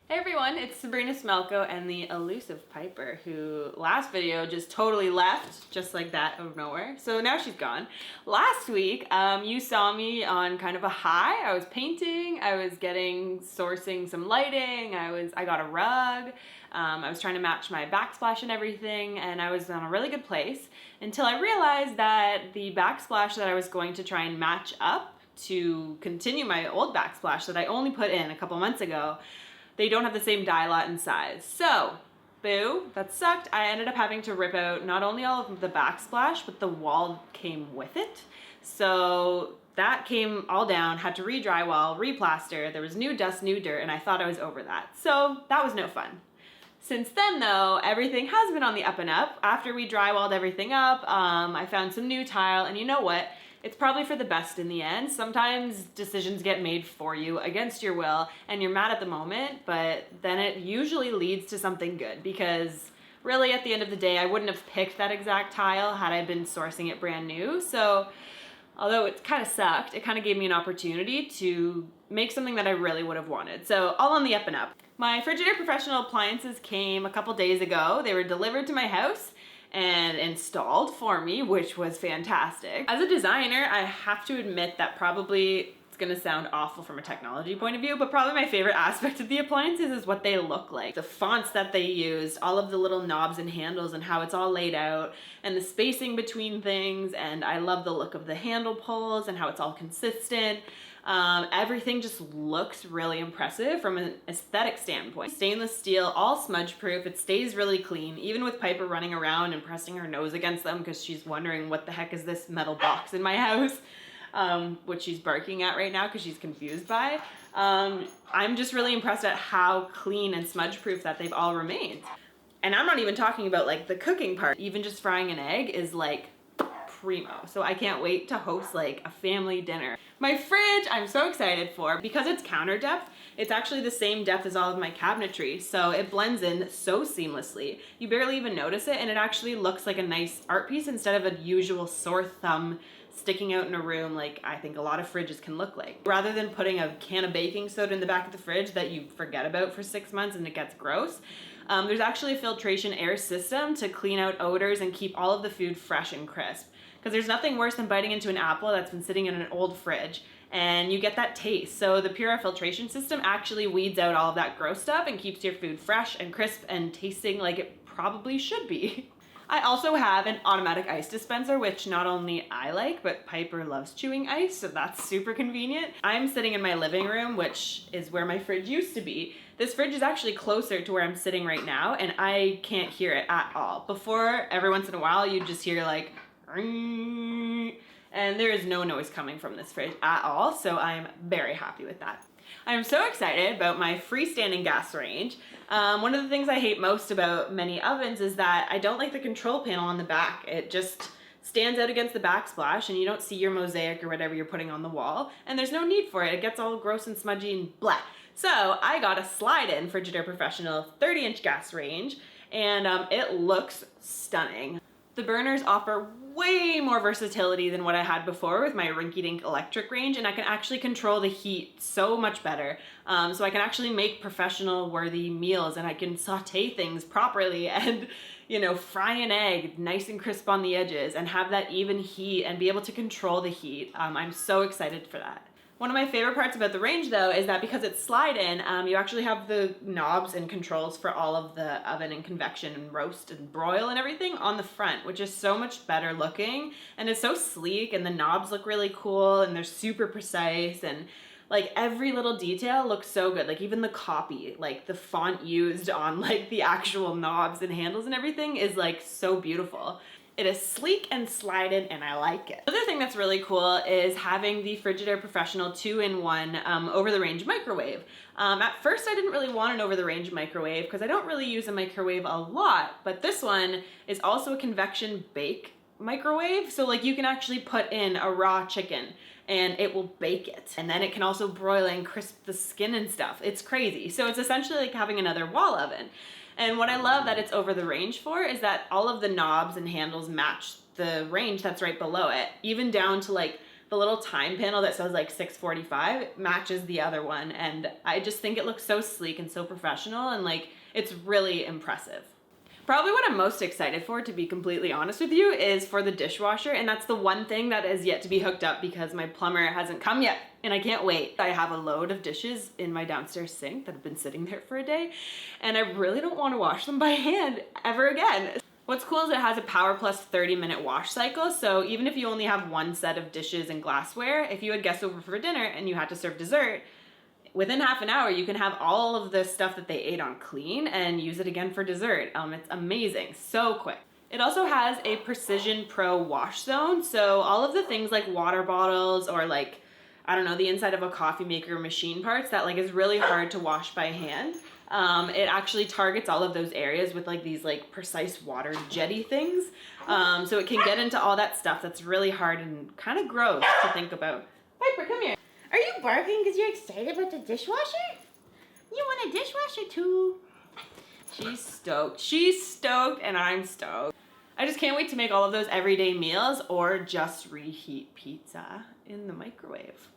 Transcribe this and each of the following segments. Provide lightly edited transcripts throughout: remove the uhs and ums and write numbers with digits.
Hey everyone, it's Sabrina Smelko and the elusive Piper, who last video just totally left, just like that, out of nowhere. So now she's gone. Last week, you saw me on kind of a high. I was painting, I was sourcing some lighting, I got a rug, I was trying to match my backsplash and everything, and I was on a really good place until I realized that the backsplash that I was going to try and match up to continue my old backsplash that I only put in a couple months ago, they don't have the same dye lot and size. So, boo, that sucked. I ended up having to rip out not only all of the backsplash, but the wall came with it. So that came all down, had to re-drywall, re-plaster. There was new dust, new dirt, and I thought I was over that. So that was no fun. Since then though, everything has been on the up and up. After we drywalled everything up, I found some new tile, and you know what? It's probably for the best in the end. Sometimes decisions get made for you against your will and you're mad at the moment, but then it usually leads to something good, because really at the end of the day, I wouldn't have picked that exact tile had I been sourcing it brand new. So although it kind of sucked, it kind of gave me an opportunity to make something that I really would have wanted. So all on the up and up. My Frigidaire Professional appliances came a couple days ago. They were delivered to my house and installed for me, which was fantastic. As a designer, I have to admit that probably it's gonna sound awful from a technology point of view, but probably my favorite aspect of the appliances is what they look like. The fonts that they used, all of the little knobs and handles and how it's all laid out, and the spacing between things, and I love the look of the handle pulls and how it's all consistent. Everything just looks really impressive from an aesthetic standpoint. Stainless steel, all smudge proof, it stays really clean, even with Piper running around and pressing her nose against them because she's wondering what the heck is this metal box in my house, which she's barking at right now because she's confused by. I'm just really impressed at how clean and smudge proof that they've all remained. And I'm not even talking about like the cooking part. Even just frying an egg is like primo. So I can't wait to host like a family dinner. My fridge, I'm so excited for, because it's counter depth. It's actually the same depth as all of my cabinetry, so it blends in so seamlessly. You barely even notice it, and it actually looks like a nice art piece instead of a usual sore thumb sticking out in a room like I think a lot of fridges can look like. Rather than putting a can of baking soda in the back of the fridge that you forget about for 6 months and it gets gross, there's actually a filtration air system to clean out odors and keep all of the food fresh and crisp. Because there's nothing worse than biting into an apple that's been sitting in an old fridge and you get that taste. So the Pure filtration system actually weeds out all of that gross stuff and keeps your food fresh and crisp and tasting like it probably should be. I also have an automatic ice dispenser, which not only I like, but Piper loves chewing ice, so that's super convenient. I'm sitting in my living room, which is where my fridge used to be. This fridge is actually closer to where I'm sitting right now, and I can't hear it at all. Before, every once in a while, you just hear like, and there is no noise coming from this fridge at all, so I'm very happy with that. I'm so excited about my freestanding gas range. One of the things I hate most about many ovens is that I don't like the control panel on the back. It just stands out against the backsplash and you don't see your mosaic or whatever you're putting on the wall, and there's no need for it. It gets all gross and smudgy and blah. So I got a slide-in Frigidaire Professional 30-inch gas range, and it looks stunning. The burners offer way more versatility than what I had before with my rinky-dink electric range, and I can actually control the heat so much better. So I can actually make professional worthy meals, and I can saute things properly and, you know, fry an egg nice and crisp on the edges and have that even heat and be able to control the heat. I'm so excited for that. One of my favorite parts about the range though is that because it's slide-in, you actually have the knobs and controls for all of the oven and convection and roast and broil and everything on the front, which is so much better looking, and it's so sleek, and the knobs look really cool and they're super precise, and like every little detail looks so good. Like even the copy, like the font used on like the actual knobs and handles and everything is like so beautiful. It is sleek and slide-in, and I like it. The other thing that's really cool is having the Frigidaire Professional 2-in-1 over-the-range microwave. At first, I didn't really want an over-the-range microwave because I don't really use a microwave a lot, but this one is also a convection bake microwave. So like you can actually put in a raw chicken and it will bake it. And then it can also broil and crisp the skin and stuff. It's crazy. So it's essentially like having another wall oven. And what I love that it's over the range for is that all of the knobs and handles match the range that's right below it, even down to like the little time panel that says like 6:45 matches the other one, and I just think it looks so sleek and so professional, and like it's really impressive. Probably what I'm most excited for, to be completely honest with you, is for the dishwasher, and that's the one thing that is yet to be hooked up because my plumber hasn't come yet, and I can't wait. I have a load of dishes in my downstairs sink that have been sitting there for a day, and I really don't want to wash them by hand ever again. What's cool is it has a Power Plus 30-minute wash cycle, so even if you only have one set of dishes and glassware, if you had guests over for dinner and you had to serve dessert, within half an hour, you can have all of the stuff that they ate on clean and use it again for dessert. It's amazing, so quick. It also has a Precision Pro wash zone, so all of the things like water bottles or like, I don't know, the inside of a coffee maker machine parts that like is really hard to wash by hand. It actually targets all of those areas with like these like precise water jetty things. So it can get into all that stuff that's really hard and kind of gross to think about. Piper, come here. Are you barking because you're excited about the dishwasher? You want a dishwasher too? She's stoked. She's stoked and I'm stoked. I just can't wait to make all of those everyday meals or just reheat pizza in the microwave.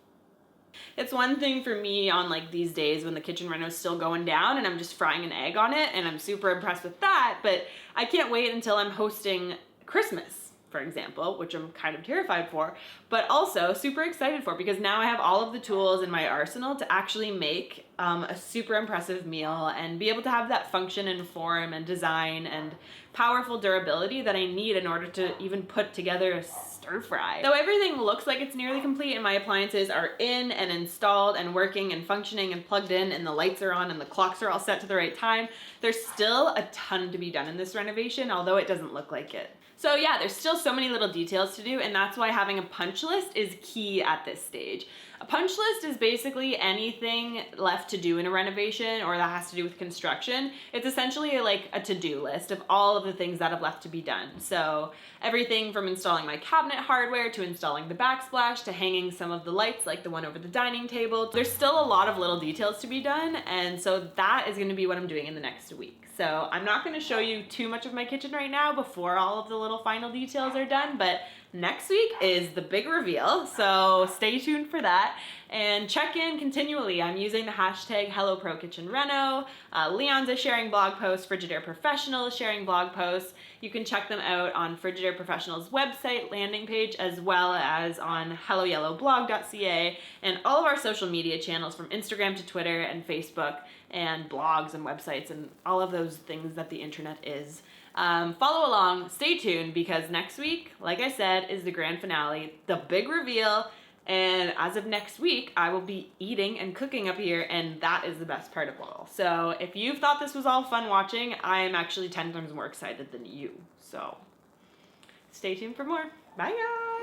It's one thing for me on like these days when the kitchen reno is still going down and I'm just frying an egg on it, and I'm super impressed with that, but I can't wait until I'm hosting Christmas, for example, which I'm kind of terrified for, but also super excited for, because now I have all of the tools in my arsenal to actually make a super impressive meal and be able to have that function and form and design and powerful durability that I need in order to even put together a stir fry. Though everything looks like it's nearly complete and my appliances are in and installed and working and functioning and plugged in and the lights are on and the clocks are all set to the right time, there's still a ton to be done in this renovation, although it doesn't look like it. So yeah, there's still so many little details to do, and that's why having a punch list is key at this stage. A punch list is basically anything left to do in a renovation or that has to do with construction. It's essentially like a to-do list of all of the things that have left to be done. So everything from installing my cabinet hardware to installing the backsplash to hanging some of the lights like the one over the dining table. There's still a lot of little details to be done, and so that is going to be what I'm doing in the next week. So I'm not going to show you too much of my kitchen right now before all of the little final details are done, but next week is the big reveal, so stay tuned for that and check in continually. I'm using the hashtag HelloProKitchenReno. Leon's is sharing blog posts, Frigidaire Professional is sharing blog posts. You can check them out on Frigidaire Professional's website landing page, as well as on helloyellowblog.ca and all of our social media channels from Instagram to Twitter and Facebook and blogs and websites and all of those things that the internet is. Follow along, stay tuned, because next week, like I said, is the grand finale, the big reveal, and as of next week, I will be eating and cooking up here, and that is the best part of it all. So if you've thought this was all fun watching, I am actually 10 times more excited than you. So stay tuned for more. Bye guys!